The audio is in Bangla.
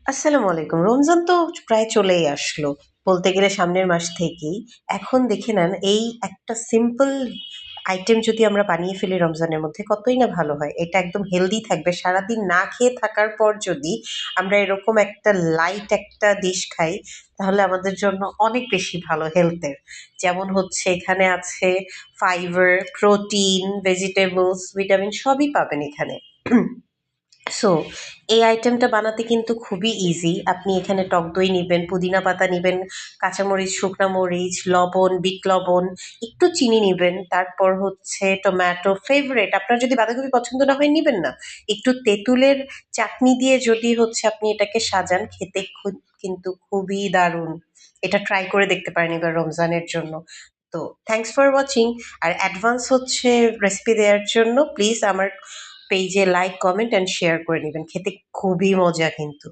আসসালামু আলাইকুম। রমজান তো প্রায় চলেই আসলো। বলতে গেলে সামনের মাস থেকেই। এখন দেখে নেন এই একটা সিম্পল আইটেম যদি আমরা বানিয়ে ফেলি রমজানের মধ্যে কতই না ভালো হয়। এটা একদম হেলদি থাকবে। সারাদিন না খেয়ে থাকার পর যদি আমরা এরকম একটা লাইট একটা ডিশ খাই তাহলে আমাদের জন্য অনেক বেশি ভালো হেলথের। যেমন হচ্ছে এখানে আছে ফাইবার, প্রোটিন, ভেজিটেবলস, ভিটামিন সবই পাবেন এখানে। সো এই আইটেমটা বানাতে কিন্তু খুবই ইজি। আপনি এখানে টক দই নিবেন, পুদিনা পাতা নিবেন, কাঁচামরিচ, শুকনা মরিচ, লবণ, বিট লবণ, একটু চিনি নিবেন। তারপর হচ্ছে টমেটো ফেভারিট। আপনার যদি বাঁধাকপি পছন্দ না হয় নিবেন না। একটু তেঁতুলের চাটনি দিয়ে যদি হচ্ছে আপনি এটাকে সাজান খেতে কিন্তু খুবই দারুণ। এটা ট্রাই করে দেখতে পারেন এবার রমজানের জন্য। তো থ্যাংকস ফর ওয়াচিং। আর অ্যাডভান্স হচ্ছে রেসিপি দেওয়ার জন্য প্লিজ আমার পেজে লাইক, কমেন্ট অ্যান্ড শেয়ার করে নিবেন। খেতে খুবই মজা কিন্তু।